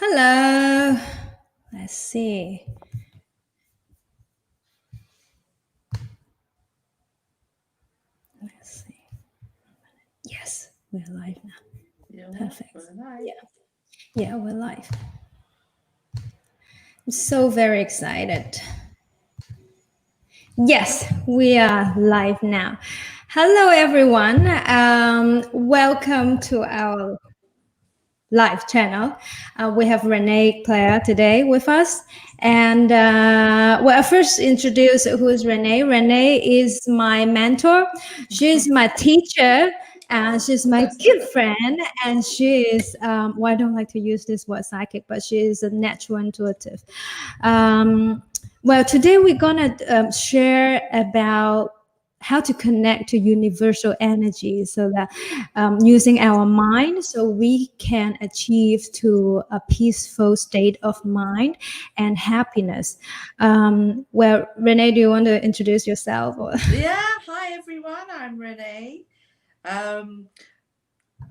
Hello. Let's see. Let's see. Yes, we're live now. Yeah, Perfect. we're live. Yeah, we're live. I'm so very excited. Yes, we are live now. Hello, everyone. Welcome to our live channel. We have Renee Claire today with us. And I'll first introduce who is Renee. Renee is my mentor. She's my teacher. And she's my good friend. And she is, well, I don't like to use this word psychic, but she is a natural intuitive. Well, today we're going to share about how to connect to universal energy so that using our mind so we can achieve to a peaceful state of mind and happiness. Well, Renee, do you want to introduce yourself? Yeah, hi everyone, I'm Renee.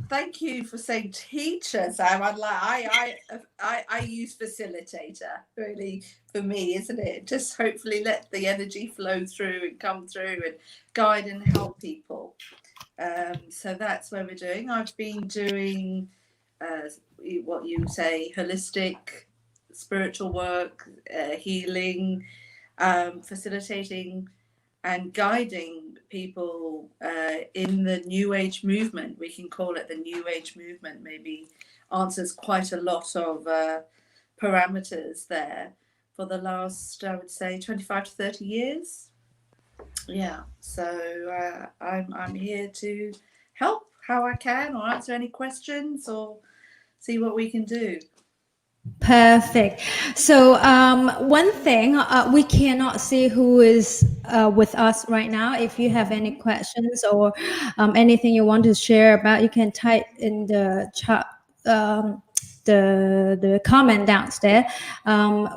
Thank you for saying teacher, Sam. I use facilitator really for me, isn't it? Just hopefully let the energy flow through and come through and guide and help people. So that's what we're doing. I've been doing what you say, holistic spiritual work, healing, facilitating and guiding people in the New Age movement. We can call it the New Age movement, maybe answers quite a lot of parameters there for the last, I would say, 25 to 30 years. Yeah, so I'm here to help how I can or answer any questions or see what we can do. Perfect. So one thing, we cannot see who is with us right now. If you have any questions or anything you want to share about, you can type in the chat, the comment downstairs.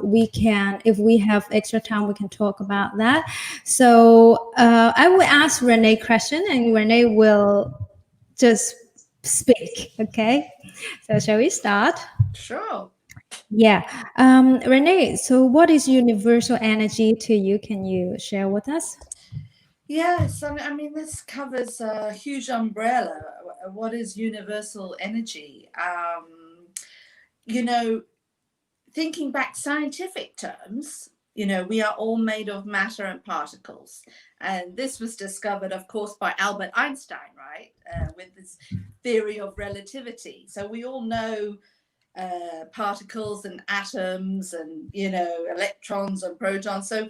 We can, if we have extra time, we can talk about that. So I will ask Renee question, and Renee will just speak. Okay. So shall we start? Sure. Yeah. Renee, so what is universal energy to you? Can you share with us? Yes, I mean, this covers a huge umbrella. What is universal energy? You know, thinking back scientific terms, we are all made of matter and particles. And this was discovered, of course, by Albert Einstein, right? With this theory of relativity. So we all know particles and atoms and, electrons and protons. So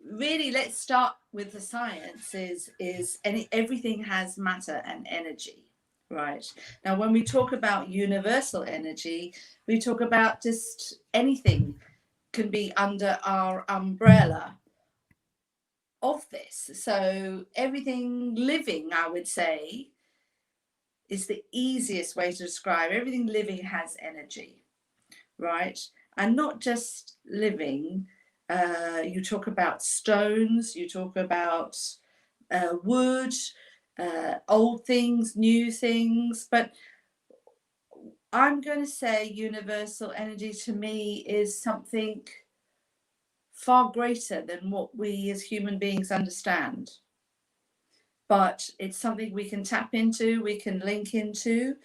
really, let's start with the science is everything has matter and energy. Right. Now, when we talk about universal energy, we talk about just anything can be under our umbrella of this. So everything living, I would say, is the easiest way to describe. Everything living has energy, right? And not just living. You talk about stones, you talk about wood, old things, new things, but I'm going to say universal energy to me is something far greater than what we as human beings understand. But it's something we can tap into, we can link into.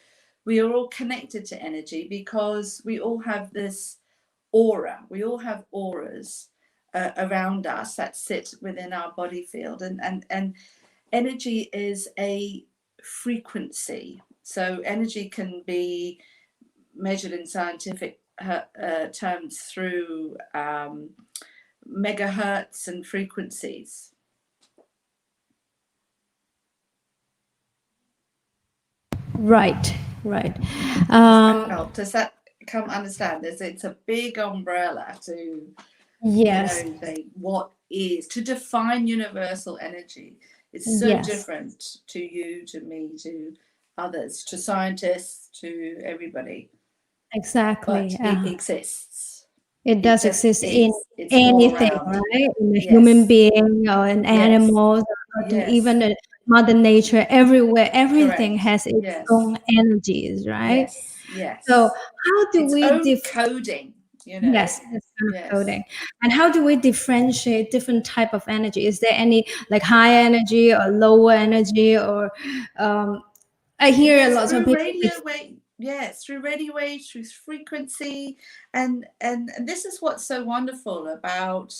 We are all connected to energy because we all have this aura. We all have auras around us that sit within our body field. And energy is a frequency. So energy can be measured in scientific terms through megahertz and frequencies. Right, right. Does that come understand? It's a big umbrella to Yes, say what is to define universal energy. It's so yes, different to you, to me, to others, to scientists, to everybody. exactly. But it exists. It does just exist in is. It's all anything, around. right? In a human Yes. being or in Yes. animals, or Yes. even a Mother Nature, everywhere, everything Correct. has its Yes. own energies, right? Yes. So Yes. how do Its we own coding, you know. yes, it's kind of Yes. coding. And how do we differentiate different type of energy? Is there any like high energy or lower energy or um, I hear a Yes, lot of through people radio wave. Yes, through radio waves, through frequency, and this is what's so wonderful about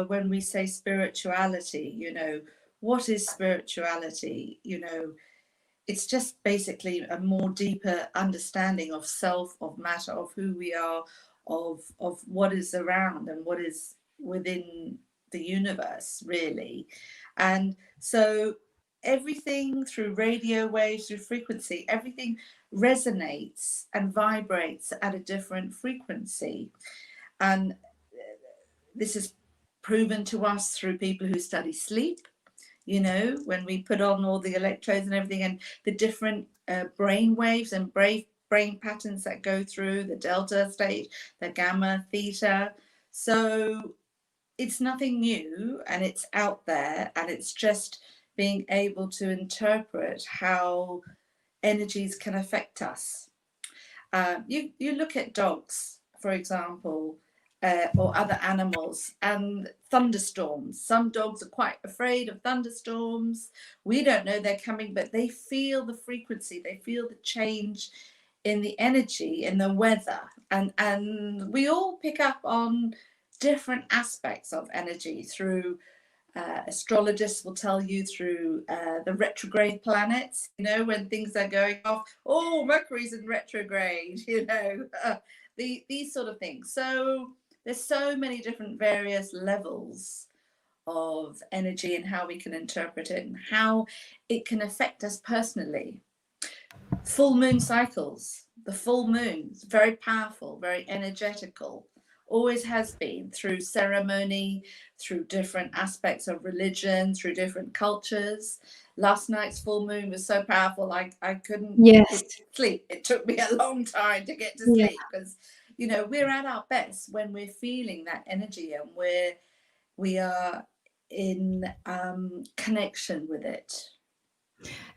when we say spirituality. You know, what is spirituality? You know, it's just basically a more deeper understanding of self, of matter, of who we are, of what is around and what is within the universe, really. And so everything through radio waves, through frequency, everything resonates and vibrates at a different frequency. And this is proven to us through people who study sleep, you know, when we put on all the electrodes and everything, and the different brain waves and brain patterns that go through the delta stage, the gamma, theta. So it's nothing new, and it's out there, and it's just being able to interpret how energies can affect us. You look at dogs, for example, or other animals, and thunderstorms. Some dogs are quite afraid of thunderstorms. We don't know they're coming, but they feel the frequency. They feel the change in the energy, in the weather, and we all pick up on different aspects of energy through astrologists will tell you through the retrograde planets, you know, when things are going off. Oh, Mercury's in retrograde, you know, these sort of things. So there's so many different various levels of energy and how we can interpret it and how it can affect us personally. Full moon cycles, the full moon is very powerful, very energetical, always has been, through ceremony, through different aspects of religion, through different cultures. Last night's full moon was so powerful, I couldn't yes, sleep. It took me a long time to get to yeah. sleep, because you know we're at our best when we're feeling that energy and we are in connection with it.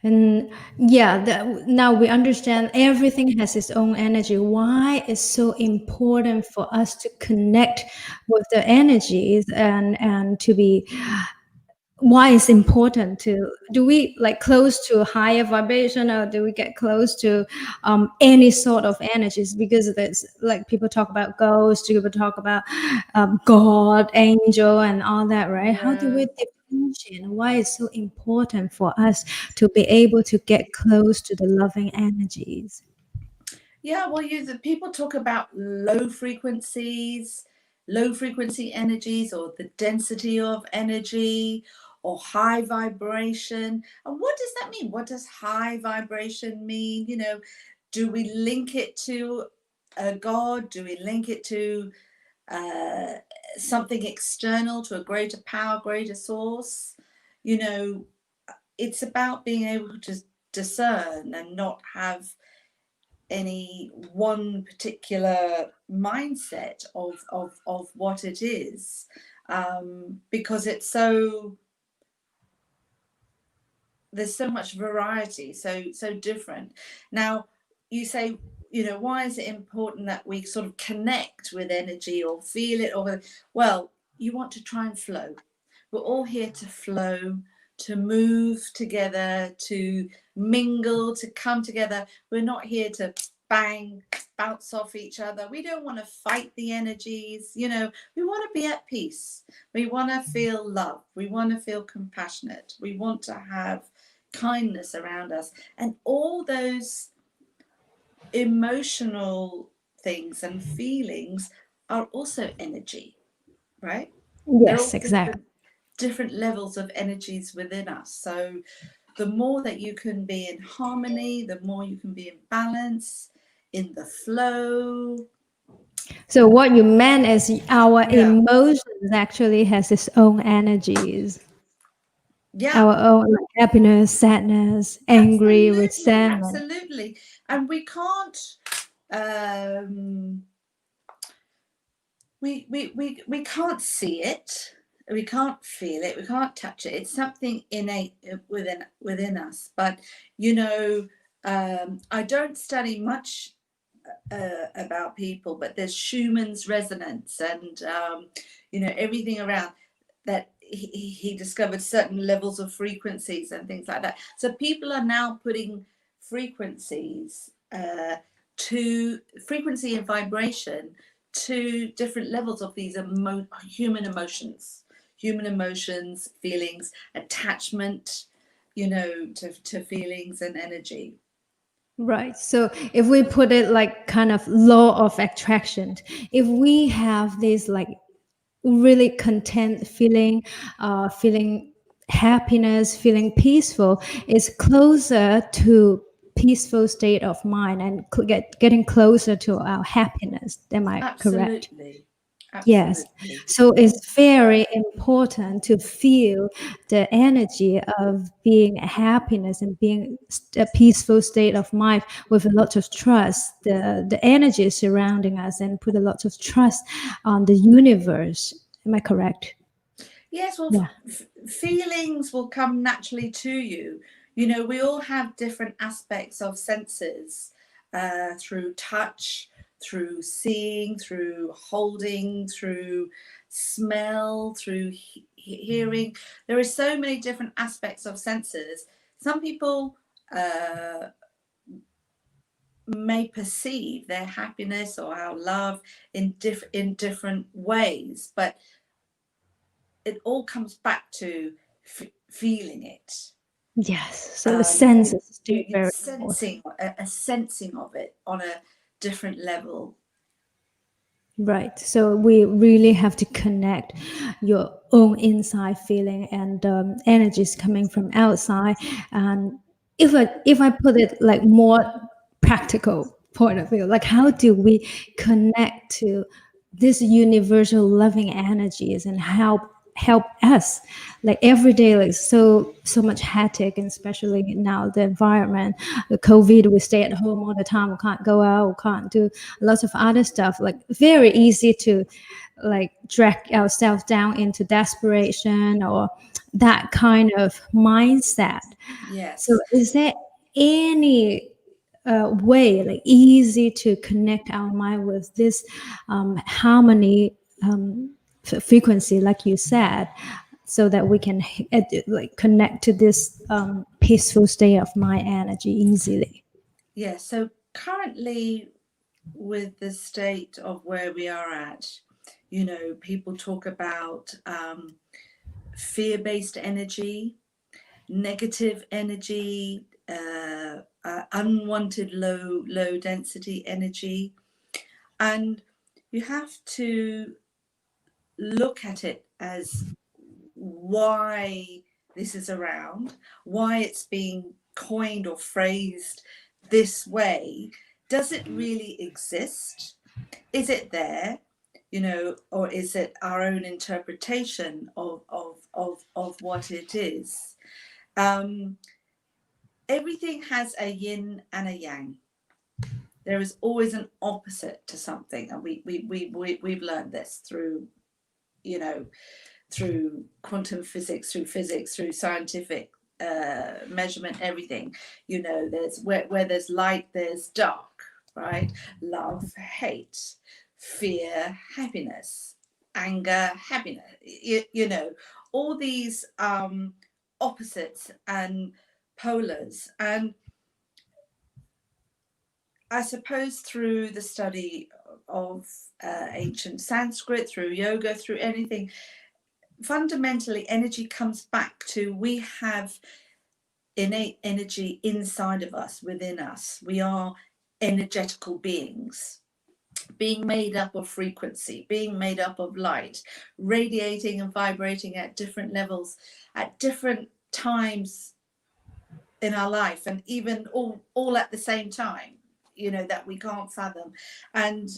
And yeah, now we understand everything has its own energy. Why it's so important for us to connect with the energies and to be why it's important to do we like close to higher vibration or do we get close to any sort of energies because there's like people talk about ghosts, people talk about god, angel and all that, right? How do Yeah. we differentiate and why it's so important for us to be able to get close to the loving energies? Yeah, well, the people talk about low frequency energies, or the density of energy, or high vibration. And what does that mean? What does high vibration mean? You know, do we link it to a god? Do we link it to uh, something external, to a greater power, greater source? You know, it's about being able to discern and not have any one particular mindset of what it is, because it's so there's so much variety, so different. Now you say, you know, why is it important that we sort of connect with energy or feel it, or well, you want to try and flow. We're all here to flow, to move together, to mingle, to come together. We're not here to bang, bounce off each other. We don't want to fight the energies, you know. We want to be at peace. We want to feel love. We want to feel compassionate. We want to have kindness around us, and all those emotional things and feelings are also energy, right? They're Yes, all exactly. different levels of energies within us. So the more that you can be in harmony, the more you can be in balance, in the flow. So what you meant is our Yeah. emotions actually has its own energies. Yeah. Our own like happiness, sadness, angry, Absolutely, resentment. absolutely. And um we can't see it, We can't feel it, we can't touch it. It's something innate within us. But I don't study much about people, but there's Schumann's resonance, and everything around that. He discovered certain levels of frequencies and things like that. So people are now putting frequencies to frequency and vibration to different levels of these human emotions, feelings, attachment, to feelings and energy. Right. So if we put it like kind of law of attraction, if we have this like really content feeling, feeling happiness, feeling peaceful, is closer to peaceful state of mind and getting closer to our happiness. Am I correct? Absolutely. Yes. Absolutely. So it's very important to feel the energy of being happiness and being a peaceful state of mind with a lot of trust. The energy surrounding us, and put a lot of trust on the universe. Am I correct? Yes, well, Yeah. feelings will come naturally to you. We all have different aspects of senses, through touch, through seeing, through holding, through smell, through hearing. There are so many different aspects of senses. Some people may perceive their happiness or our love in different ways, but it all comes back to feeling it. Yes. So the sense is still You're very important. sensing a sensing of it on a different level. Right. So we really have to connect your own inside feeling and energies coming from outside. And if I put it like more practical point of view, like how do we connect to this universal loving energies and help us like every day, like so much hectic, and especially now the environment, the COVID, we stay at home all the time, we can't go out, we can't do lots of other stuff, like very easy to like drag ourselves down into desperation or that kind of mindset. So Yes. is there any way like easy to connect our mind with this harmony, frequency, like you said, so that we can like connect to this peaceful state of mind energy easily? Yes. So currently, with the state of where we are at, people talk about fear-based energy, negative energy, unwanted low density energy, and you have to look at it as why this is around, why it's being coined or phrased this way. Does it really exist? Is it there? Or is it our own interpretation of what it is? Um, Everything has a yin and a yang. There is always an opposite to something, and we've learned this through you know through quantum physics, through scientific measurement, everything. There's where there's light, there's dark, right? Love, hate, fear, happiness, anger, happiness. All these opposites and polars. And I suppose through the study of ancient Sanskrit, through yoga, through anything, fundamentally energy comes back to, we have innate energy inside of us, within us. We are energetical beings, being made up of frequency, being made up of light, radiating and vibrating at different levels at different times in our life, and even all at the same time, that we can't fathom. And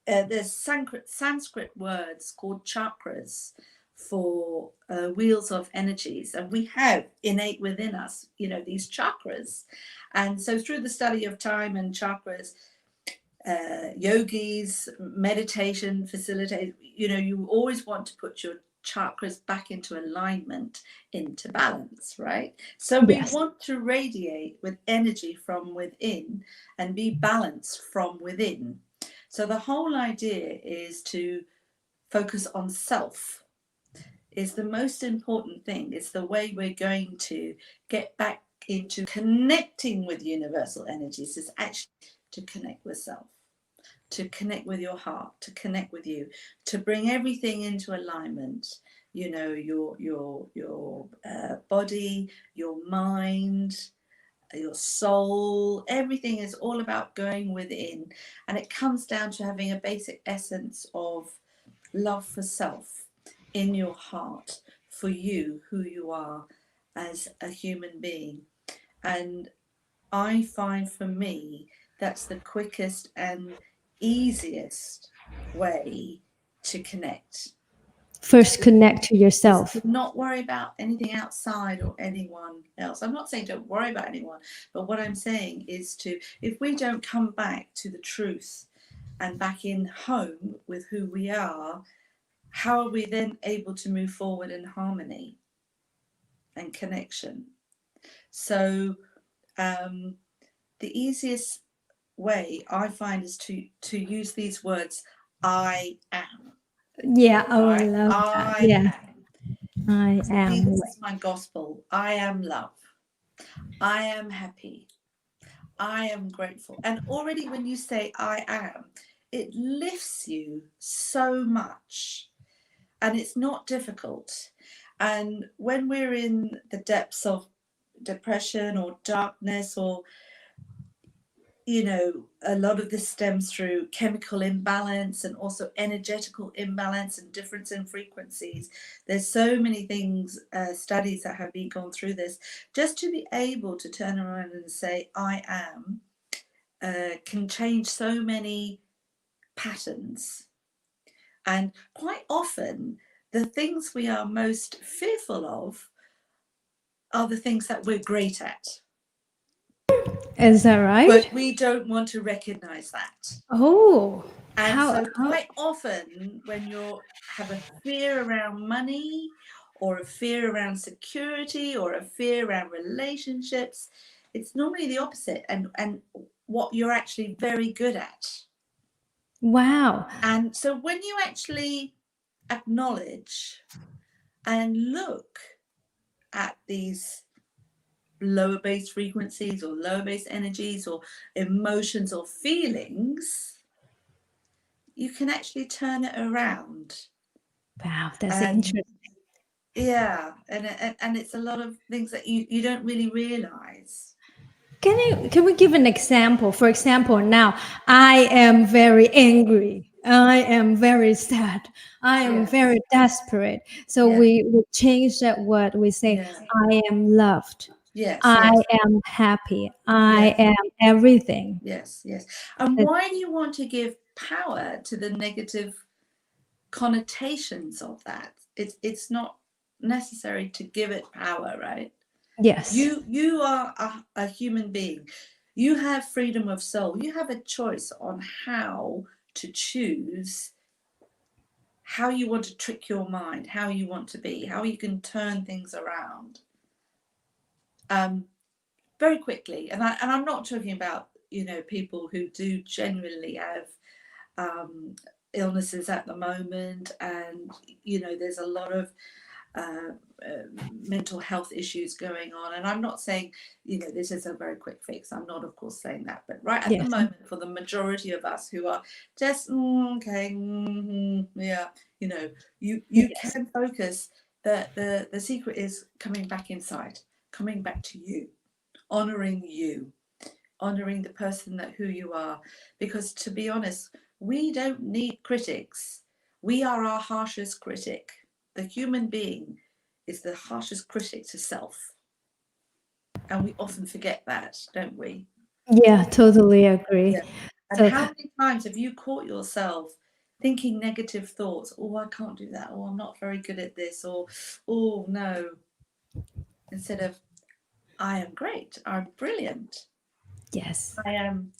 there's Sanskrit words called chakras for wheels of energies, and we have innate within us, these chakras. And so through the study of time and chakras, yogis, meditation facilitate, you always want to put your chakras back into alignment, into balance, right? So we Yes. want to radiate with energy from within and be balanced from within. So the whole idea is to focus on self is the most important thing. It's the way we're going to get back into connecting with universal energies, is actually to connect with self, to connect with your heart, to connect with you, to bring everything into alignment. You know, your body, your mind, your soul, everything is all about going within, and it comes down to having a basic essence of love for self in your heart, for you, who you are as a human being. And I find for me that's the quickest and easiest way to connect. First, connect to Is yourself. to not worry about anything outside or anyone else. I'm not saying don't worry about anyone, but what I'm saying is to, if we don't come back to the truth and back in home with who we are, how are we then able to move forward in harmony and connection? So the easiest way I find is to use these words, I am. Yeah. Oh, I Right? love that. I Yeah. am. I To me, am. this is my gospel. I am love. I am happy. I am grateful. And already when you say I am, it lifts you so much. And it's not difficult. And when we're in the depths of depression or darkness, or a lot of this stems through chemical imbalance and also energetical imbalance and difference in frequencies. There's so many things, studies that have been gone through this. Just to be able to turn around and say I am can change so many patterns. And quite often the things we are most fearful of are the things that we're great at. Is that right? But we don't want to recognize that. Oh, And how? so quite often when you have a fear around money, or a fear around security, or a fear around relationships, it's normally the opposite, and what you're actually very good at. Wow. And so when you actually acknowledge and look at these lower base frequencies or lower base energies or emotions or feelings, you can actually turn it around. Wow, that's And interesting. yeah, and it's a lot of things that you don't really realize. Can we give an example? For example, now I am very angry. I am very sad. I am Yes, very desperate. So yeah, we change that word. We say, yeah, I am loved. yes, I yes, am happy. I yes, am everything. yes, yes. And why do you want to give power to the negative connotations of that? It's not necessary to give it power, right? Yes. You are a human being. You have freedom of soul. You have a choice on how to choose how you want to trick your mind, how you want to be, how you can turn things around. Very quickly, and I'm not talking about people who do genuinely have illnesses at the moment, and there's a lot of uh, mental health issues going on. And I'm not saying this is a very quick fix. I'm not, of course, saying that. But right at the Yes. moment, for the majority of us who are just okay, yeah, you Yes. can focus. The secret is coming back inside, coming back to you, honoring you, honoring the person that who you are. Because to be honest, we don't need critics. We are our harshest critic. The human being is the harshest critic to self, and we often forget that, don't we? Yeah, totally agree. Yeah. And So, how many times have you caught yourself thinking negative thoughts? Oh, I can't do that. Oh, I'm not very good at this. Or, oh no, instead of I am great, I'm brilliant, yes. I am.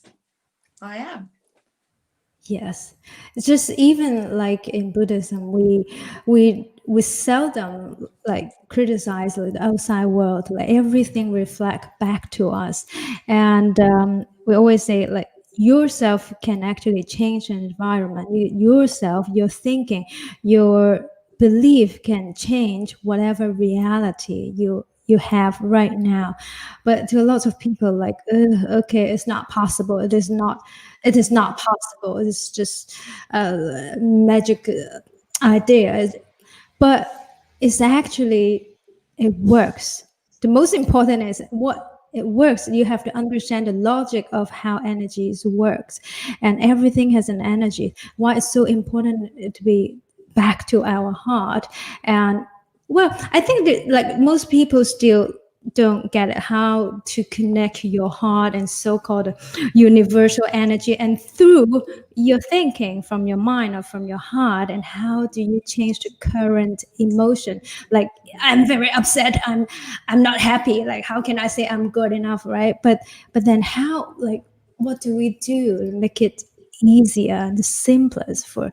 Yes, it's just even like in Buddhism, we we seldom like criticize like, the outside world. Like everything reflect back to us, and we always say like yourself can actually change an environment. Yourself, your thinking, your belief can change whatever reality you have right now. But to a lot of people, like, okay, it's not possible. It is not possible. It's just a magic idea. But it's actually, it works. The most important is what it works. You have to understand the logic of how energies works, and everything has an energy. Why it's so important to be back to our heart. And well, I think that like most people still don't get it, how to connect your heart and so-called universal energy, and through your thinking from your mind or from your heart, and how do you change the current emotion. Like, I'm very upset, I'm not happy, like how can I say I'm good enough, right? But then how, like, what do we do to make it easier and the simplest for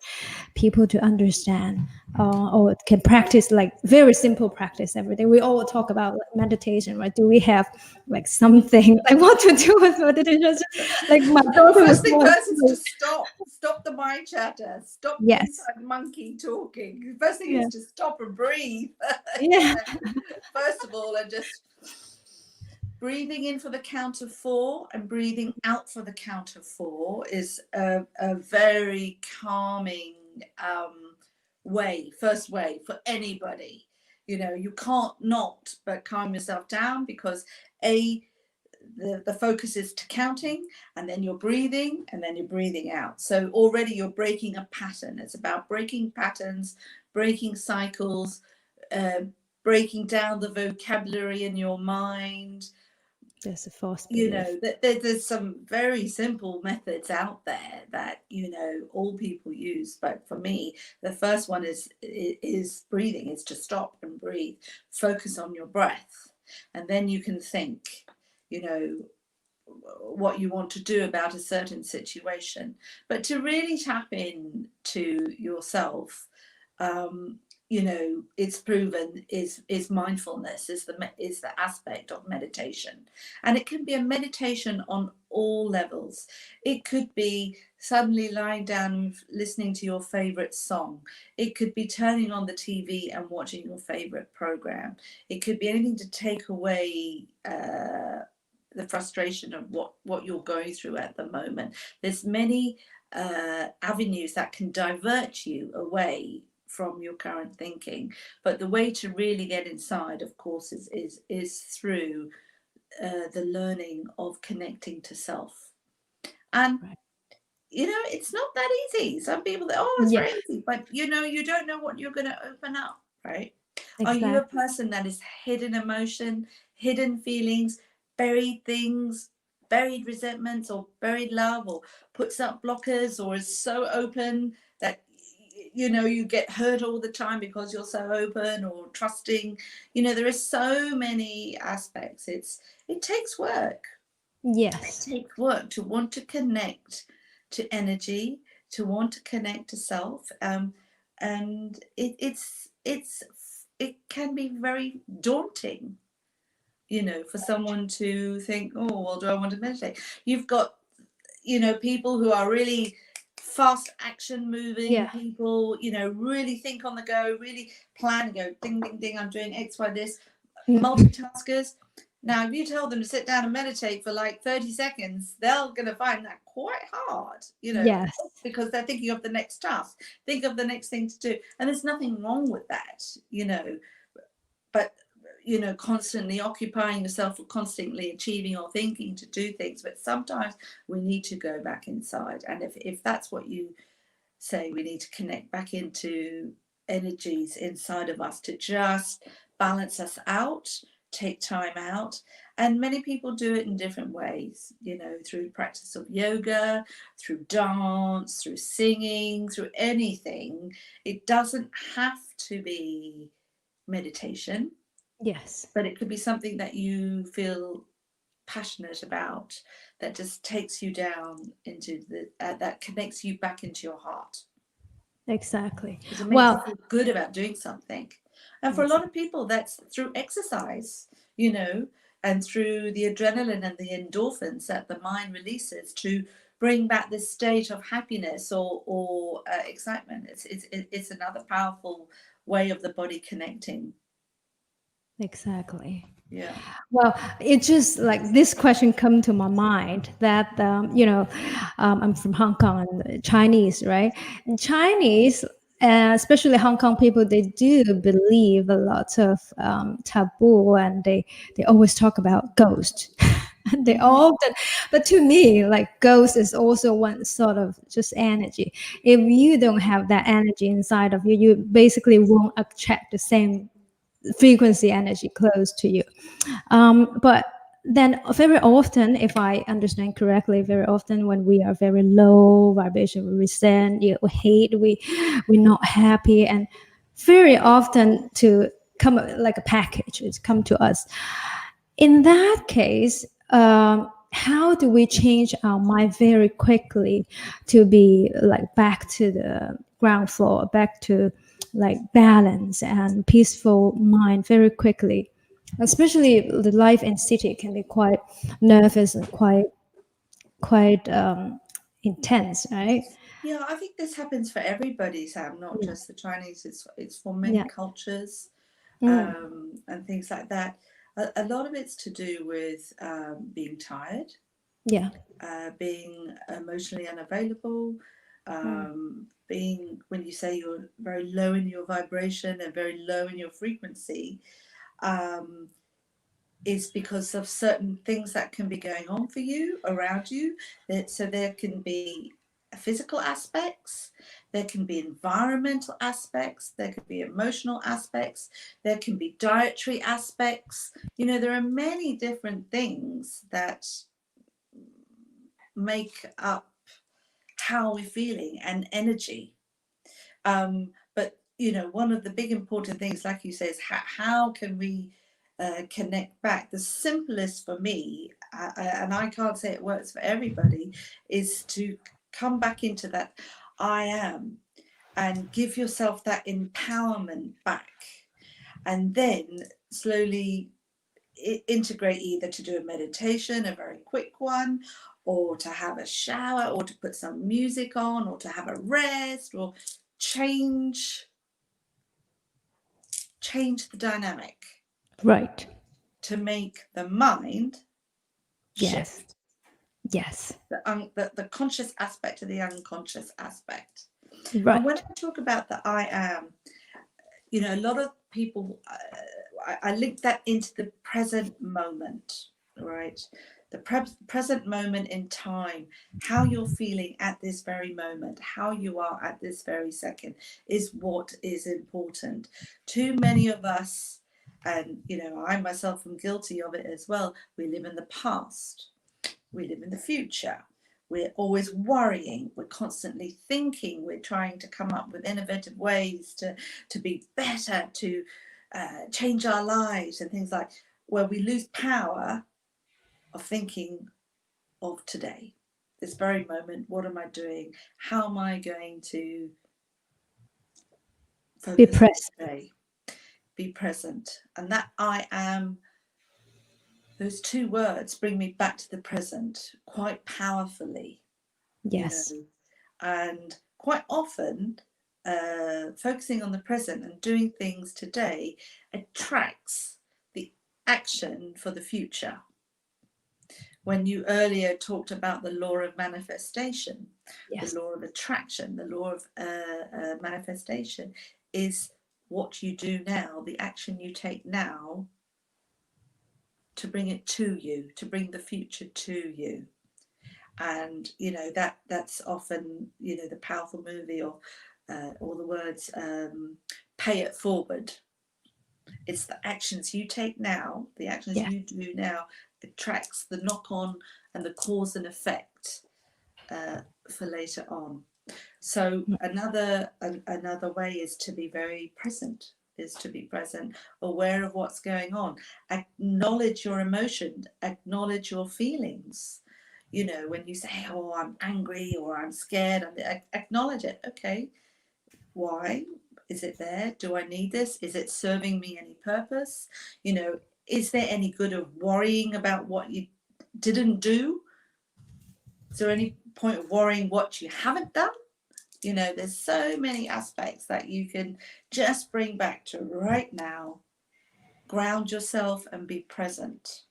people to understand, or can practice, like very simple practice every day. We all talk about like, meditation, right? Do we have like something like what to do with meditation? Like my Well, daughter was first thing more, first is to stop the mind chatter, stop the yes, inside monkey talking. First thing yeah, is to stop and breathe. yeah, First of all, and just breathing in for the count of 4 and breathing out for the count of 4 is a very calming first way for anybody. You know, you can't not but calm yourself down, because the focus is to counting, and then you're breathing, and then you're breathing out. So already you're breaking a pattern. It's about breaking patterns, breaking cycles, uh, breaking down the vocabulary in your mind. there's a false You belief. know, there's some very simple methods out there that, you know, all people use. But for me, the first one is breathing. Is to stop and breathe, focus on your breath, and then you can think, you know, what you want to do about a certain situation. But to really tap in to yourself, um, you know, it's proven is mindfulness, is the aspect of meditation. And it can be a meditation on all levels. It could be suddenly lying down and listening to your favorite song. It could be turning on the TV and watching your favorite program. It could be anything to take away the frustration of what you're going through at the moment. There's many avenues that can divert you away from your current thinking, but the way to really get inside, of course, is through the learning of connecting to self. And Right. you know, it's not that easy. Some people think, oh, it's Yeah, very easy, but you know, you don't know what you're going to open up, right? Are you a exactly. person that is hidden emotion, hidden feelings, buried things, buried resentments, or buried love, or puts up blockers, or is so open that you know you get hurt all the time because you're so open or trusting? You know, there are so many aspects. It takes work. It Yes. takes work to want to connect to energy, to want to connect to self, and it can be very daunting, you know, for someone to think, oh, well, do I want to meditate? You've got, you know, people who are really fast action moving Yeah. people, you know, really think on the go, really plan and go ding ding ding, I'm doing X, Y, this, Mm. multitaskers. Now, if you tell them to sit down and meditate for like 30 seconds, they're going to find that quite hard, you know, Yes. because they're thinking of the next task, think of the next thing to do. And there's nothing wrong with that, you know, but, you know, constantly occupying yourself or constantly achieving or thinking to do things. But sometimes we need to go back inside. And if that's what you say, we need to connect back into energies inside of us to just balance us out, take time out. And many people do it in different ways, you know, through practice of yoga, through dance, through singing, through anything. It doesn't have to be meditation, Yes. but it could be something that you feel passionate about, that just takes you down into that connects you back into your heart. Exactly. because it makes you Well, feel good about doing something. And for a lot exactly. of people, that's through exercise, you know, and through the adrenaline and the endorphins that the mind releases to bring back this state of happiness or excitement. It's another powerful way of the body connecting. Exactly. Yeah. Well, it just like this question come to my mind that I'm from Hong Kong and Chinese, right? And Chinese, especially Hong Kong people, they do believe a lot of taboo, and they always talk about ghost. And they Hmm. often, but to me, like ghost is also one sort of just energy. If you don't have that energy inside of you, you basically won't attract the same frequency energy close to you. But then very often, if I understand correctly, very often when we are very low vibration, we resent, we hate, we're not happy, and very often to come like a package, it's come to us. In that case, how do we change our mind very quickly to be like back to the ground floor, back to like balance and peaceful mind very quickly? Especially the life in city can be quite nervous and quite intense, right? Yeah, I think this happens for everybody, Sam, not Yeah. just the Chinese. It's for many Yeah. cultures, Mm. and things like that. A lot of it's to do with being tired, Yeah. being emotionally unavailable, Mm. being, when you say you're very low in your vibration and very low in your frequency, um, is because of certain things that can be going on for you around you. So there can be physical aspects, there can be environmental aspects, there can be emotional aspects, there can be dietary aspects. You know, there are many different things that make up how we're feeling and energy. But you know, one of the big important things, like you say, is how can we connect back? The simplest for me, and I can't say it works for everybody, is to come back into that I am and give yourself that empowerment back, and then slowly integrate either to do a meditation, a very quick one, or to have a shower, or to put some music on, or to have a rest, or change the dynamic Right. to make the mind Yes. shift, Yes. the conscious aspect to the unconscious aspect. And when Right. I talk about the I am, you know, a lot of people, I link that into the present moment, right? The present moment in time, how you're feeling at this very moment, how you are at this very second is what is important. Too many of us, and you know, I myself am guilty of it as well, we live in the past, we live in the future. We're always worrying, we're constantly thinking, we're trying to come up with innovative ways to be better, to change our lives and things like, where we lose power of thinking of today, this very moment. What am I doing? How am I going to Be focus on present. today? Be present. And that I am, those two words bring me back to the present quite powerfully, you Yes. know. And quite often, focusing on the present and doing things today attracts the action for the future. When you earlier talked about the law of manifestation, the Yes. law of attraction, the law of manifestation is what you do now, the action you take now to bring it to you, to bring the future to you. And you know, that's often, you know, the powerful movie, or the words, pay it forward. It's the actions you take now, the actions Yes. you do now attracts the knock on and the cause and effect for later on. So another way is to be very present, is to be present, aware of what's going on, acknowledge your emotion, acknowledge your feelings. You know, when you say, oh, I'm angry or I'm scared, acknowledge it. Okay, Why is it there? Do I need this? Is it serving me any purpose? You know, is there any good of worrying about what you didn't do? Is there any point of worrying what you haven't done? You know, there's so many aspects that you can just bring back to right now. Ground yourself and be present.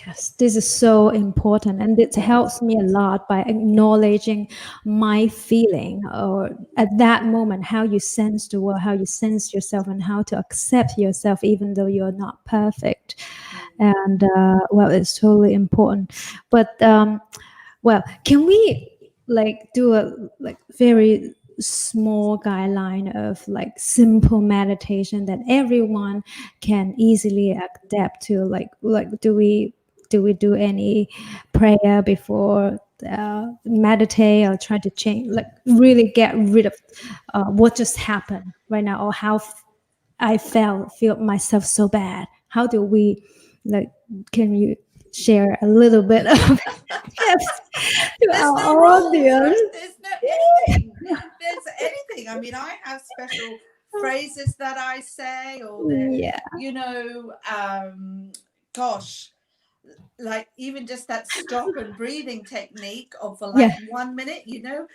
Yes, this is so important, and it helps me a lot by acknowledging my feeling, or at that moment, how you sense the world, how you sense yourself, and how to accept yourself, even though you're not perfect. And well, it's totally important. But well, can we like do a like very small guideline of like simple meditation that everyone can easily adapt to? Like do we do any prayer before meditate, or try to change, like really get rid of what just happened right now, or how I feel myself so bad? How do we, like, can you share a little bit of tips to There's our no rules, right? audience? There's no anything. There's anything. I mean, I have special phrases that I say, or the, Yeah, you know, gosh, like even just that stop and breathing technique of for like yeah, 1 minute, you know,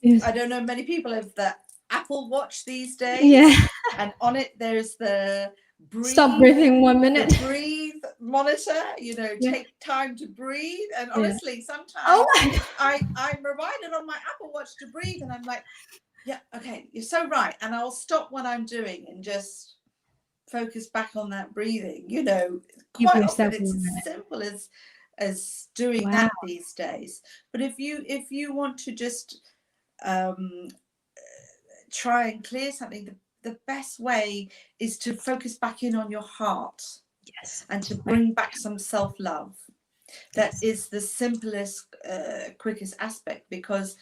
yes, I don't know, many people have the Apple Watch these days, yeah. and on it there's the Stop breathe, breathing 1 minute. the breathe monitor, you know, Yeah, take time to breathe. And yeah. honestly, Oh sometimes my I'm reminded on my Apple Watch to breathe, and I'm like, yeah, okay, you're so right. And I'll stop what I'm doing and just focus back on that breathing. You know, Give quite often yourself it's one as minute. simple as doing Wow. that these days. But if you want to just um, try and clear something, the best way is to focus back in on your heart Yes. and to Right. bring back some self-love. That Yes. is the simplest, quickest aspect, because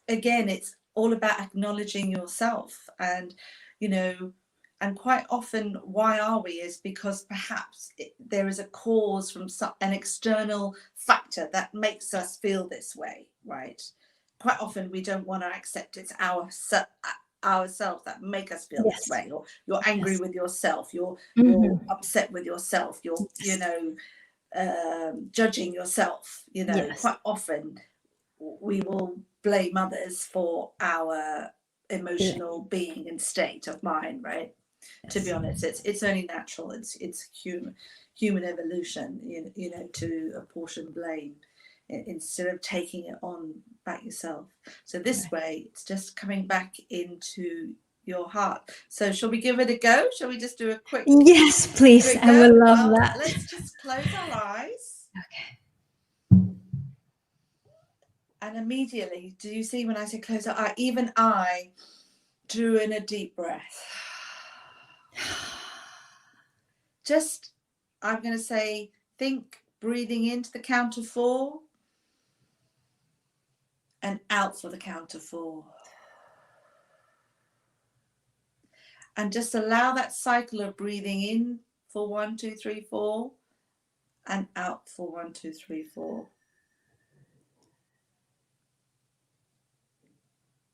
again, it's all about acknowledging yourself. And you know, and quite often why are we, is because perhaps there is a cause from an external factor that makes us feel this way, right? Quite often we don't want to accept it's ourselves that make us feel this Yes. way, or you're angry Yes. with yourself, you're Hmm. upset with yourself, you're, you Yes. know, judging yourself. You know, Yes. quite often we will blame others for our Feeling. emotional being and state of mind, right? To be Yes. honest, it's only natural. It's human evolution, you know, to apportion blame instead of taking it on back yourself. So this Right. way, it's just coming back into your heart. So shall we give it a go? Shall we just do a Yes, please. quick I go? would love Well, that. let's just close our eyes. Okay. And immediately, do you see when I say close our eye, even I drew in a deep breath. Just, I'm going to say, think breathing into the count of 4 and out for the count of 4. And just allow that cycle of breathing in for 1, 2, 3, 4 and out for 1, 2, 3, 4.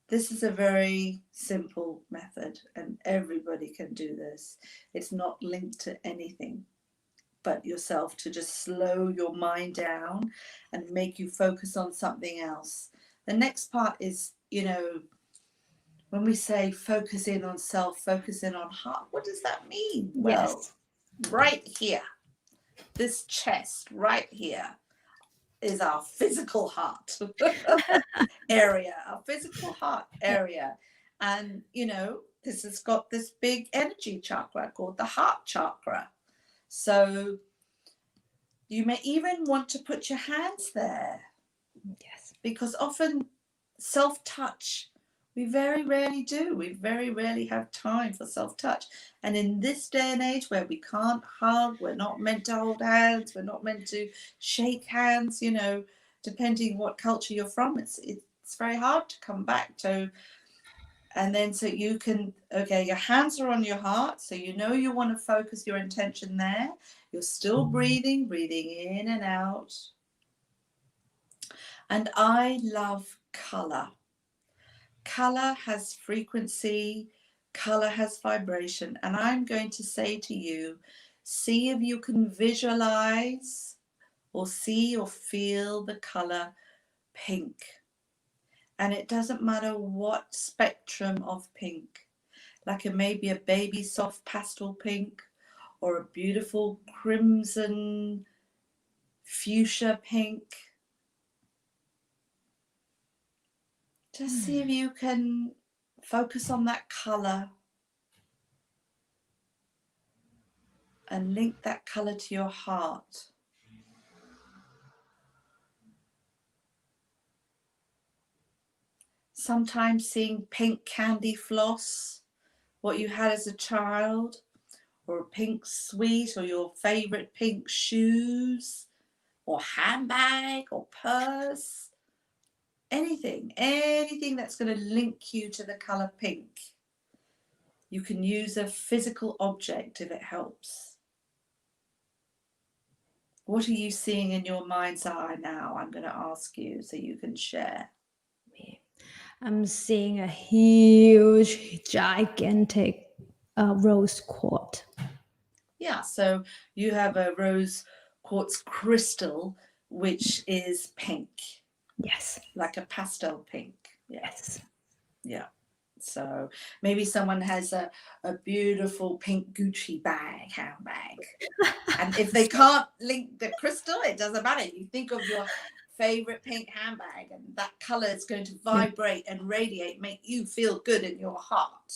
This is a very simple method and everybody can do this. It's not linked to anything but yourself, to just slow your mind down and make you focus on something else. The next part is, you know, when we say focus in on self, focus in on heart, what does that mean? Well, Yes. right here, this chest right here is our physical heart area, our physical heart area. And, you know, this has got this big energy chakra called the heart chakra. So you may even want to put your hands there, Yes. because often self-touch, we very rarely do. We very rarely have time for self-touch. And in this day and age where we can't hug, we're not meant to hold hands, we're not meant to shake hands, you know, depending what culture you're from, it's very hard to come back to. And then so you can, okay, your hands are on your heart, so you know you want to focus your intention there. You're still breathing in and out. And I love color. Color has frequency, color has vibration, and I'm going to say to you, see if you can visualize or see or feel the color pink. And it doesn't matter what spectrum of pink, like it may be a baby soft pastel pink or a beautiful crimson fuchsia pink. Just see if you can focus on that color and link that color to your heart. Sometimes seeing pink candy floss, what you had as a child, or a pink sweet, or your favorite pink shoes, or handbag, or purse, anything that's going to link you to the color pink. You can use a physical object if it helps. What are you seeing in your mind's eye now? I'm going to ask you so you can share. I'm seeing a huge, gigantic rose quartz. Yeah, so you have a rose quartz crystal, which is pink. Yes. Like a pastel pink. Yes. Yeah. So maybe someone has a beautiful pink Gucci handbag. And if they can't link the crystal, it doesn't matter. You think of your favorite pink handbag, and that color is going to vibrate and radiate, make you feel good in your heart.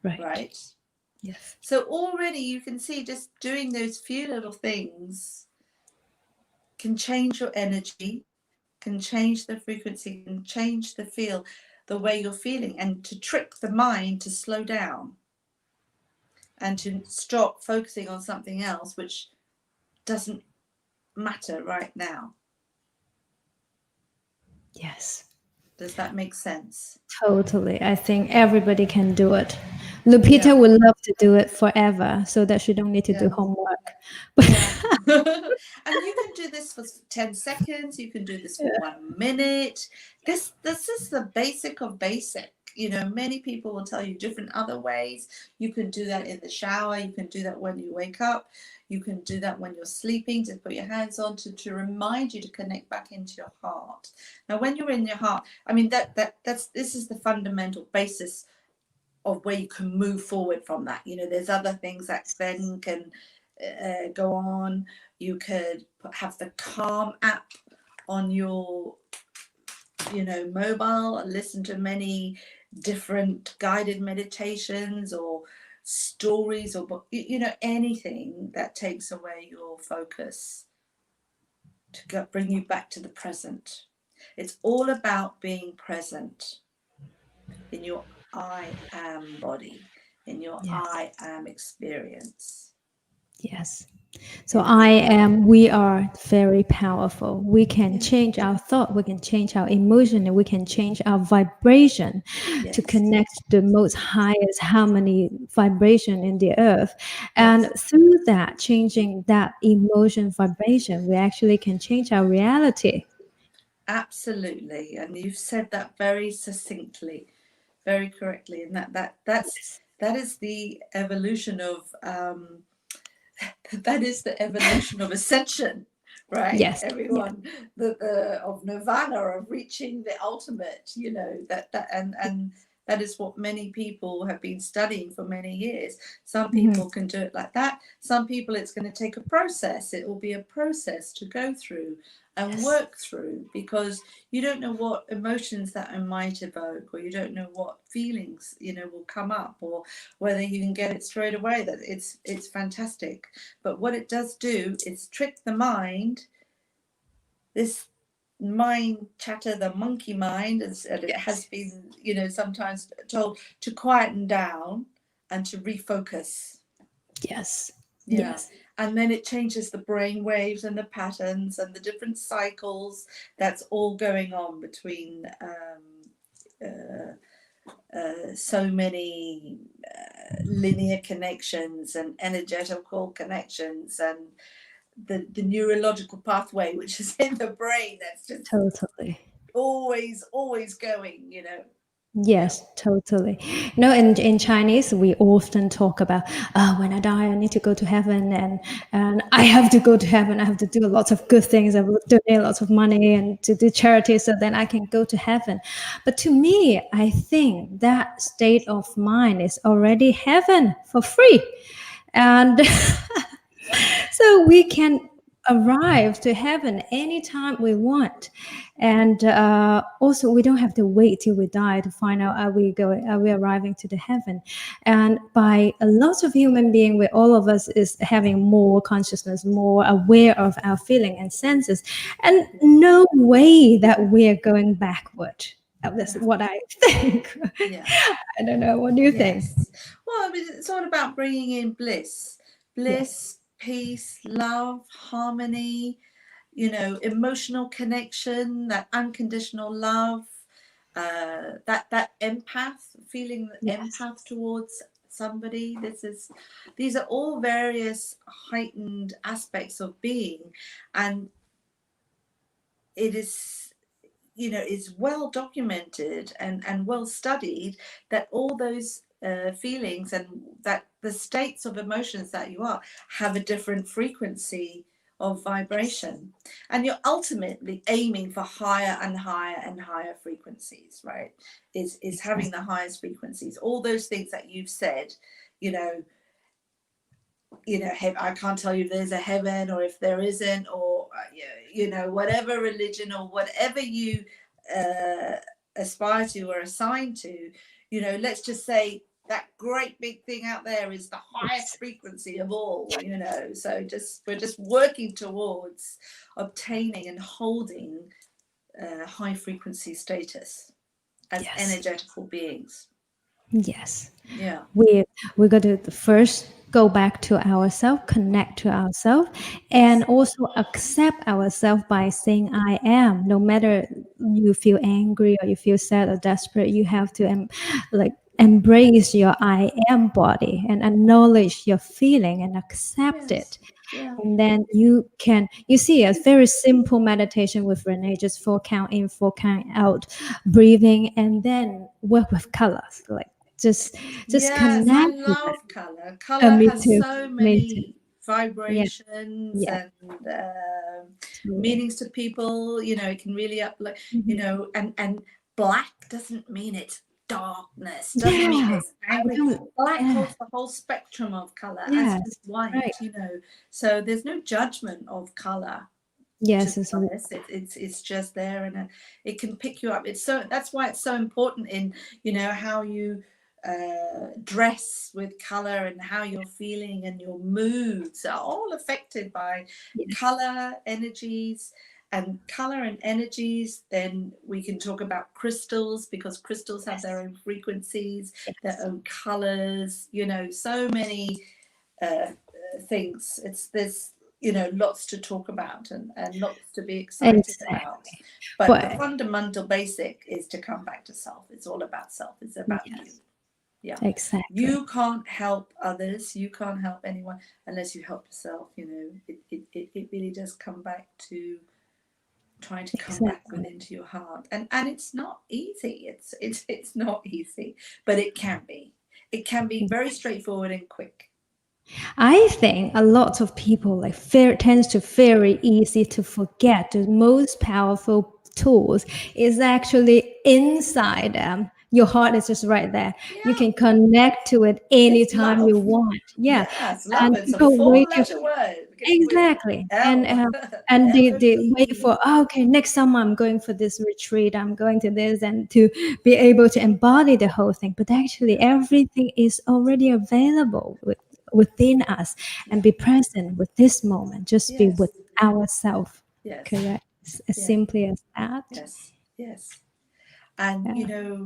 Right? Yes. So already you can see just doing those few little things can change your energy, can change the frequency, can change the feel, the way you're feeling, and to trick the mind to slow down and to stop focusing on something else which doesn't matter right now. Yes. Does that make sense? Totally. I think everybody can do it. Lupita would love to do it forever so that she don't need to do homework. And you can do this for 10 seconds. You can do this for 1 minute. This is the basic of basic. You know, many people will tell you different other ways. You can do that in the shower. You can do that when you wake up. You can do that when you're sleeping, to put your hands on to remind you to connect back into your heart. Now, when you're in your heart, I mean, this is the fundamental basis of where you can move forward from that. You know, there's other things that then can go on. You could have the Calm app on your, you know, mobile, and listen to many different guided meditations or stories, or, you know, anything that takes away your focus to bring you back to the present. It's all about being present in your I am body, in your I am experience. Yes. So we are very powerful. We can change our thought, we can change our emotion, and we can change our vibration to connect to the most highest harmony vibration in the earth. And through that, changing that emotion vibration, we actually can change our reality. Absolutely. And you've said that very succinctly, very correctly. And that is the evolution of that is the evolution of ascension, right? Yes. Everyone, the of nirvana, of reaching the ultimate, you know, that and that is what many people have been studying for many years. Some people can do it like that. Some people, it's going to take a process. It will be a process to go through and work through, because you don't know what emotions that it might evoke, or you don't know what feelings, you know, will come up, or whether you can get it straight away. That it's fantastic. But what it does do is trick the mind, this mind chatter, the monkey mind, as it has been, you know, sometimes told, to quieten down and to refocus. Yes. Yes. And then it changes the brain waves and the patterns and the different cycles that's all going on between so many linear connections and energetical connections, and the neurological pathway which is in the brain, that's just Totally. always going, you know. Yes, totally. No, in Chinese, we often talk about, when I die, I need to go to heaven, and I have to go to heaven. I have to do lots of good things. I will donate lots of money and to do charity so then I can go to heaven. But to me, I think that state of mind is already heaven for free. And so we can arrive to heaven anytime we want, and also we don't have to wait till we die to find out are we arriving to the heaven. And by a lot of human being, where all of us is having more consciousness, more aware of our feeling and senses, and no way that we're going backward. That's Yeah. what I think. Yeah. I don't know, what do you think? Yes. Well, I mean, it's all about bringing in Yes, bliss, peace, love, harmony, emotional connection, that unconditional love, that empath, feeling yes, empath towards somebody. These are all various heightened aspects of being, and it is, is well documented and well studied that all those feelings and that the states of emotions that you are have a different frequency of vibration, and you're ultimately aiming for higher and higher and higher frequencies, right? Is having exactly. the highest frequencies, all those things that you've said. you know I can't tell you if there's a heaven or if there isn't, or whatever religion or whatever you uh, aspire to or assign to. Let's just say that great big thing out there is the highest frequency of all. So we're just working towards obtaining and holding high frequency status as Yes. energetical beings. Yes. Yeah. We got to first go back to ourselves, connect to ourselves, and Yes. also accept ourselves by saying I am. No matter you feel angry or you feel sad or desperate, you have to like embrace your I am body and acknowledge your feeling and accept Yes. it. Yeah. And then you see a very simple meditation with Renee, just 4 count in, 4 count out, breathing, and then work with colors, like just just Yes, I connect with it. love color. Color Me has too. so Me too. many Yeah. vibrations Yeah. and Totally. meanings to people. It can really Mhm. and black doesn't mean it's darkness, doesn't mean Yeah. it's I angry. don't. Black Yeah. holds the whole spectrum of color, as Yes. does Right. white. So there's no judgment of color. To Yes. be It's honest, it's just there, and it can pick you up. That's why it's so important in how you dress with color, and how you're feeling, and your moods are all affected by yes. color energies. And color and energies, then we can talk about crystals, because crystals have their Yes. own frequencies, their Yes. own colors, so many uh, things. There's lots to talk about, and lots to be excited Exactly. about. But the But fundamental basic is to come back to self. It's all about self. It's about you. yes. Yeah. Exactly. You can't help others. You can't help anyone unless you help yourself. It really does come back to trying to come back Exactly. within to your heart. And it's not easy. It's not easy, but it can be. It can be very straightforward and quick. I think a lot of people like tends to very easy to forget the most powerful tools is actually inside them. Your heart is just right there. You Yeah. can connect to it It's anytime you love. want. Yeah, Yes, love. and It's a people wait to four-letter word. It begins with exactly, L. and they wait LOVE. for okay, next summer I'm going for this retreat. I'm going to this, and to be able to embody the whole thing. But actually, Yeah, everything is already available within us, and yeah. be present with this moment. Just be with Yes, ourselves. yes, Correct. As yeah, simply as that. yes, yes. And Yeah.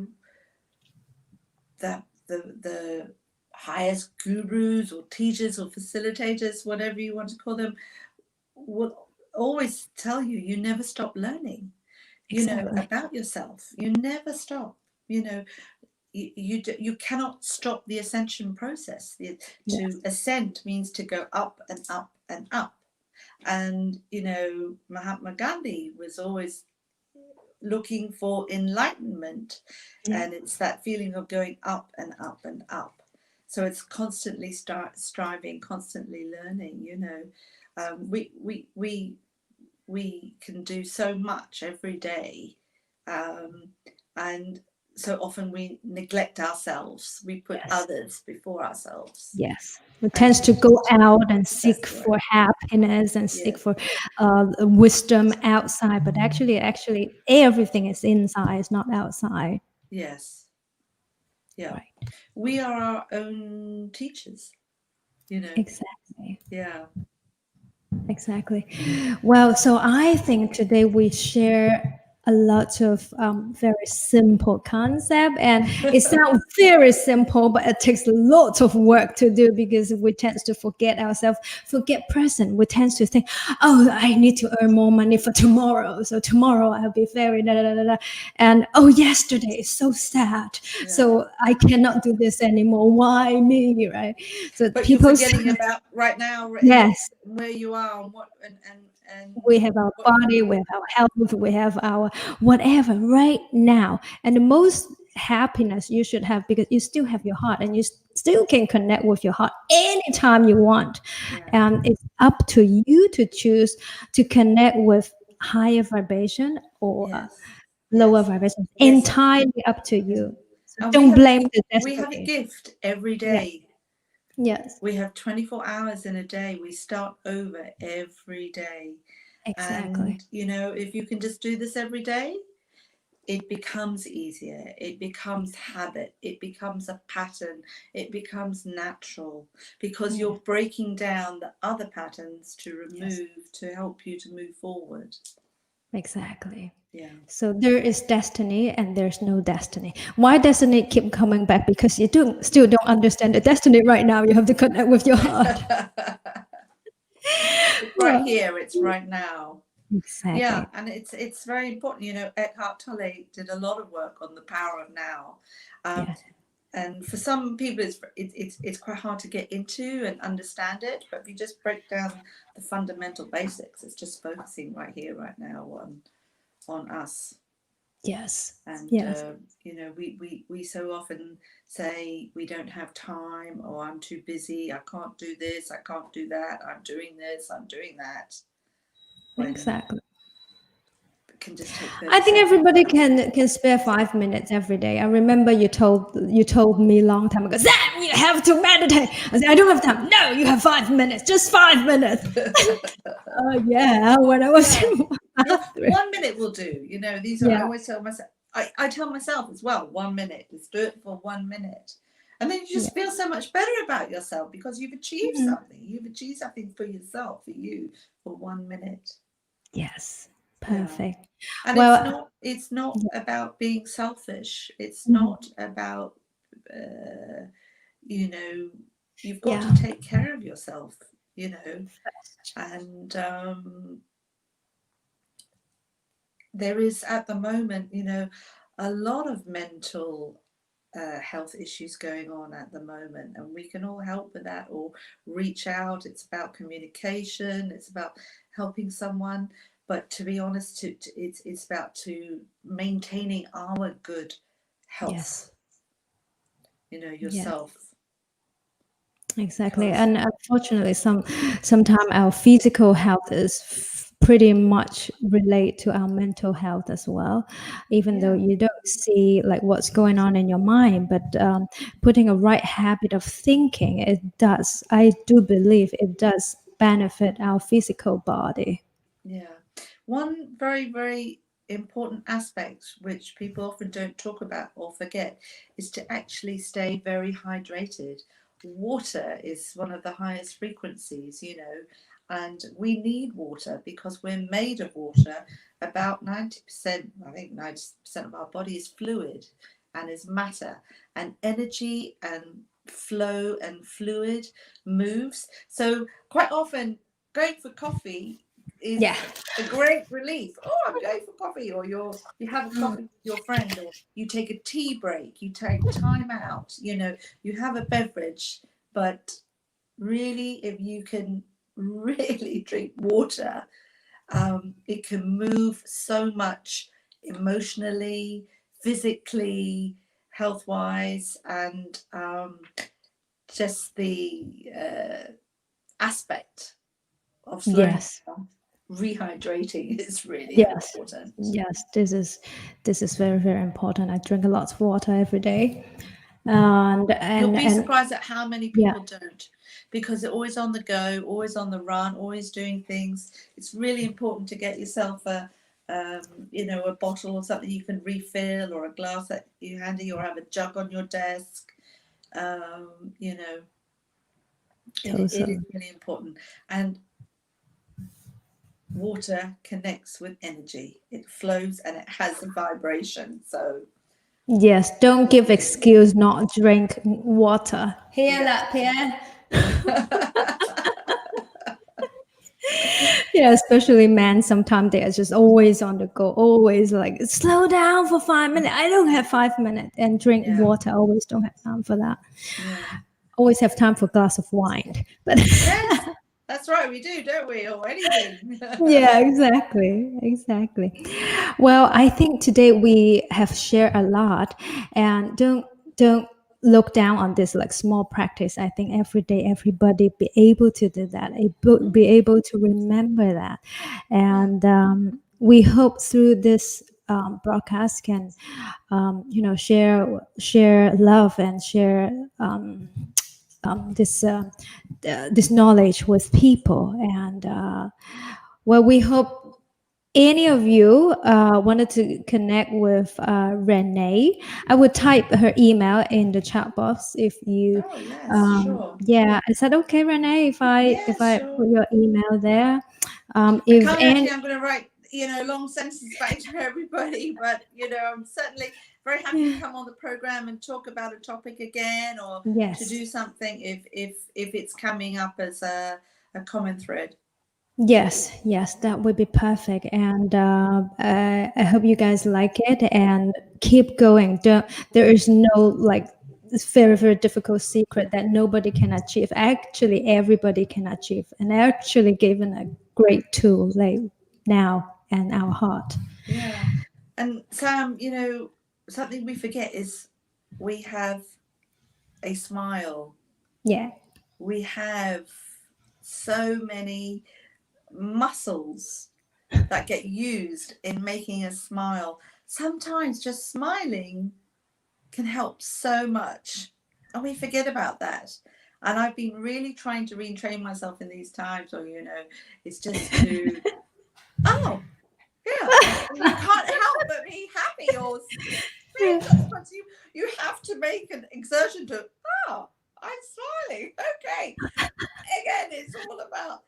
the highest gurus or teachers or facilitators, whatever you want to call them, will always tell you, you never stop learning, Exactly. about yourself. You never stop. You know, you cannot stop the ascension process. To Yes. ascend means to go up and up and up. And Mahatma Gandhi was always looking for enlightenment, Yeah. and it's that feeling of going up and up and up. So it's constantly striving, constantly learning. We can do so much every day, and so often we neglect ourselves. We put Yes. others before ourselves. Yes. We tends And to go out and seek that's right. for happiness and seek Yes. for wisdom outside, but actually, everything is inside. It's not outside. Yes. Yeah. Right. We are our own teachers. Exactly. Yeah. Exactly. Well, so I think today we share a lot of very simple concept, and it sounds very simple, but it takes a lot of work to do because we tend to forget ourselves, forget present. We tend to think, oh, I need to earn more money for tomorrow, so tomorrow I'll be very da da da da, da. And oh, yesterday is so sad, so I cannot do this anymore. Why me, right? So But you're people, forgetting about right now, yes, where you are, and what we have our what you body, we have our health, we have our whatever right now. And the most happiness you should have, because you still have your heart and you still can connect with your heart anytime you want. yeah. And it's up to you to choose to connect with higher vibration or Yes. lower Yes. vibration. Yes. Entirely up to you. So And don't blame the we have a destiny. gift every Yes. day. Yes. We have 24 hours in a day. We start over every day. Exactly. And if you can just do this every day, it becomes easier. It becomes habit. It becomes a pattern. It becomes natural, because Yeah. you're breaking down the other patterns to Yes. remove, to help you to move forward. Exactly. Yeah. So there is destiny and there's no destiny. Why destiny keep coming back? Because you still don't understand the destiny right now. You have to connect with your heart. It's right here. It's right now. Yeah, Exactly. and it's very important. Eckhart Tolle did a lot of work on the power of now. Um, Yes. and for some people, it's quite hard to get into and understand it. But if you just break down the fundamental basics, it's just focusing right here, right now on us. Yes. And Yes. we so often say we don't have time, or I'm too busy, I can't do this, I can't do that, I'm doing this, I'm doing that, when Exactly. it can just take I 30 think seconds. everybody can spare 5 minutes every day. I remember you told me a long time ago, Sam, you have to meditate. I said, I don't have time. No, you have 5 minutes. Just 5 minutes. Oh yeah, when I was Yeah. in the Yeah, bathroom. 1 minute will do. These are, Yeah. I always tell myself, I tell myself as well, 1 minute, let's do it for 1 minute. And then you Yeah. just feel so much better about yourself, because you've achieved Mhm. something. You've achieved something for yourself, for you, for 1 minute. Yes. Yeah. Perfect. And Well, it's not yeah. about being selfish. It's Mhm. not about, uh, you know, you've got to Yeah. take care of yourself, First. and there is at the moment, a lot of mental health issues going on at the moment, and we can all help with that, or reach out. It's about communication. It's about helping someone. But to be honest, it's about to maintaining our good Yes. health. Yes. Yourself, Exactly. because And unfortunately, sometimes our physical health is pretty much relate to our mental health as well, even though yeah, you don't see like what's going on in your mind. But putting a right habit of thinking, I do believe it does benefit our physical body. yeah. One very, very important aspect which people often don't talk about or forget is to actually stay very hydrated. Water is one of the highest frequencies, and we need water because we're made of water. About 90%, I think 90% of our body is fluid and is matter, and energy and flow and fluid moves. So quite often going for coffee Yeah. is a great relief. Oh, I'm going for coffee, or you have a coffee with your friend, or you take a tea break, you take time out, you have a beverage. But really, if you can really drink water, it can move so much emotionally, physically, health wise, and just the aspect of slowing Yes. down, rehydrating is really Yes. important. Yes. This is very, very important. I drink a lot of water every day. And You'll and be and surprised at how many yeah. people don't, because they're always on the go, always on the run, always doing things. It's really important to get yourself a bottle or something you can refill, or a glass that you handy, or have a jug on your desk. Um, you know, it is Totally. really important. And water connects with energy. It flows and it has a vibration. So Yes. Don't give excuse not drink water. Hear yeah. that, Pierre? Yeah, especially men. Sometimes they are just always on the go, always like slow down for 5 minutes. I don't have 5 minutes and drink Yeah. water. I always don't have time for that. Yeah. Always have time for a glass of wine. But Yes, that's right. We do, don't we? Or anything. yeah, exactly, exactly. Well, I think today we have shared a lot, and don't look down on this like small practice. I think every day everybody be able to do that, be Mm, able to remember that, yeah. and we hope through this broadcast can share love and share this knowledge with people. And well, we hope any of you wanted to connect with Renee. I would type her email in the chat box if you. Oh, yes, sure. Yeah, is that okay, Renee? If I Yeah, if I sure. put your email there, I if can't any. imagine I'm going to write, long sentences back to everybody, but, I'm certainly very happy to come on the program and talk about a topic again, or to Yes. do something if it's coming up as a common thread. Yes, yes, that would be perfect. And I hope you guys like it and keep going. There is no like this very, very difficult secret that nobody can achieve. Actually, everybody can achieve, and actually given a great tool like now and our heart. Yeah. And Sam, something we forget is we have a smile. Yeah. We have so many muscles that get used in making us smile. Sometimes just smiling can help so much, and we forget about that. And I've been really trying to retrain myself in these times, or it's just to, oh, yeah, and you can't help but be happy or feel sometimes you have to make an exertion to, oh, I'm smiling. Okay. Again, it's all about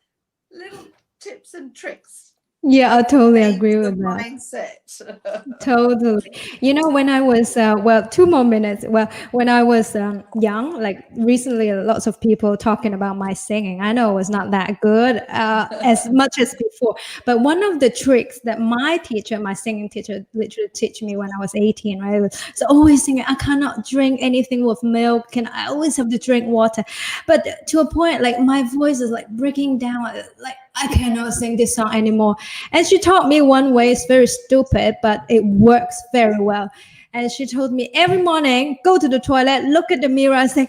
little tips and tricks Yeah, I that totally change agree the with that. mindset. Totally. When I was, well, 2 more minutes. Well, when I was young, like recently, lots of people talking about my singing. I know it was not that good as much as before. But one of the tricks that my teacher, my singing teacher, literally teach me when I was 18, right? So always singing, I cannot drink anything with milk, and I always have to drink water. But to a point, like my voice is like breaking down, like I cannot sing this song anymore. And she taught me one way, it's very stupid, but it works very well. And she told me every morning, go to the toilet, look at the mirror, and say,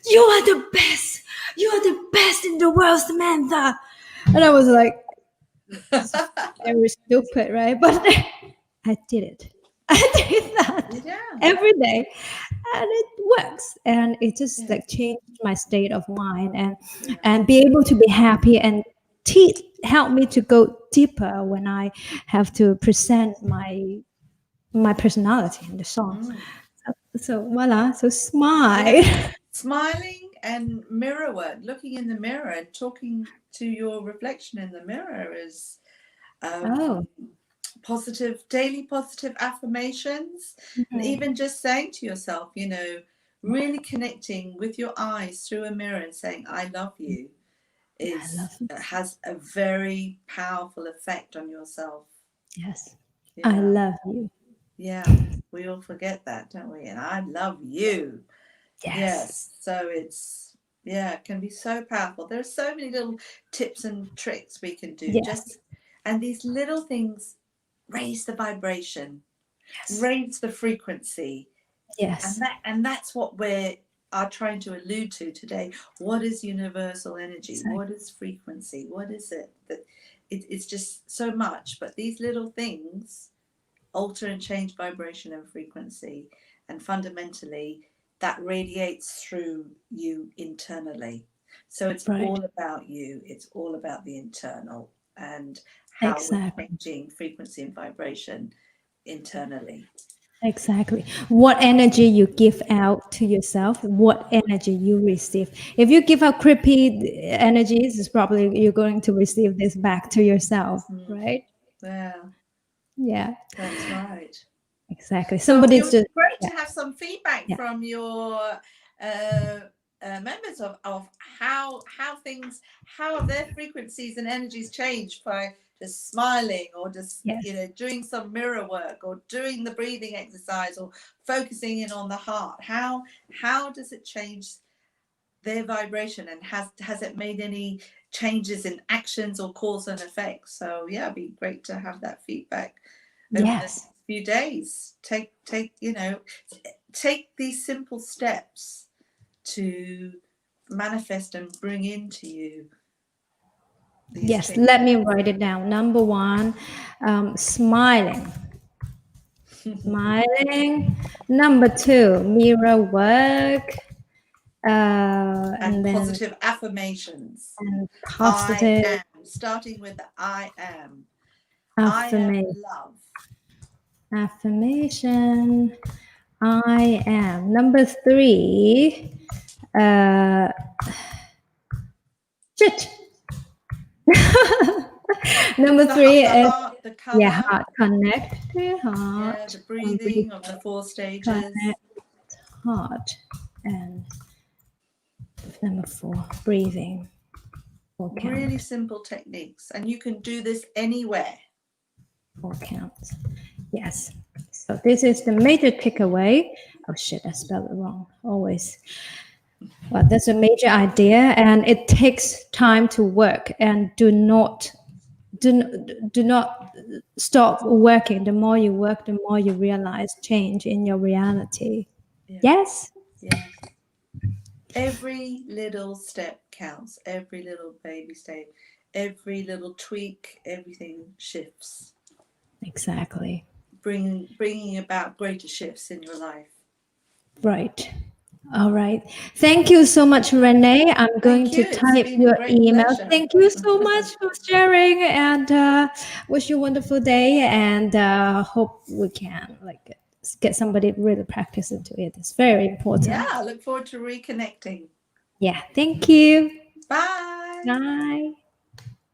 "You are the best. You are the best in the world, Samantha." And I was like, this is very stupid, right? But I did it. I did that Yeah. every day, and it works. And it just Yeah. like changed my state of mind, and Yeah. be able to be happy and help me to go deeper when I have to present my personality in the songs. Mm. So voila, so smile. Yeah. Smiling and mirror work, looking in the mirror and talking to your reflection in the mirror is Oh, daily positive affirmations. And mhm. even just saying to yourself, really connecting with your eyes through a mirror and saying, I love you, I love is it. has a very powerful effect on yourself. Yes, I Yeah. love you. Yeah. We all forget that, don't we? And I love you. Yes, Yes. So it can be so powerful. There are so many little tips and tricks we can do. yes, And these little things raise the vibration. Yes. raise the frequency. Yes. And that's what we are trying to allude to today. What is universal energy? Exactly. What is frequency? What is it? That it's just so much, but these little things alter and change vibration and frequency, and fundamentally that radiates through you internally. So it's Right. all about you, it's all about the internal, and how we're Exactly. changing frequency and vibration internally. Exactly. What energy you give out to yourself, what energy you receive. If you give out creepy energies, it's probably you're going to receive this back to yourself, right? Yeah, Yeah, that's right. exactly. So it Somebody's would be just, great yeah, to have some feedback yeah, from your uh, members of how things, how their frequencies and energies change by just smiling, or just yes, doing some mirror work, or doing the breathing exercise, or focusing in on the heart. How does it change their vibration, and has it made any changes in actions or cause and effect? So yeah, it'd be great to have that feedback over the next yes, few days. Take these simple steps to manifest and bring into you these yes. changes. Let me write it down. Number one, smiling. Smiling. Number two, mirror work. And And then positive affirmations. and I positive am, starting with the I am. I am affirmation. love. Affirmation. I am. Number three. Uh, shit. Number three The is, heart, the yeah, color. heart. Connect to your Yeah, heart. the And breathe. breathing of the 4 stages. Connect heart. And number four, breathing. Four Really count. simple techniques, and you can do this anywhere. Four counts. Yes. So this is the major takeaway. Oh shit, I spelled it wrong. Always. Well, that's a major idea, and it takes time to work. And do not stop working. The more you work, the more you realize change in your reality. Yeah. Yes. Yes. Every little step counts. Every little baby step, every little tweak, everything shifts, Exactly. bringing about greater shifts in your life. Right. All right. Thank you so much, Renee. I'm going Thank to you. It's type been a your great email. pleasure. Thank you so much for sharing, and wish you a wonderful day. And hope we can get somebody really practice into it. It's very Yeah, important. I look forward to reconnecting. Yeah. Thank you. Bye. Bye.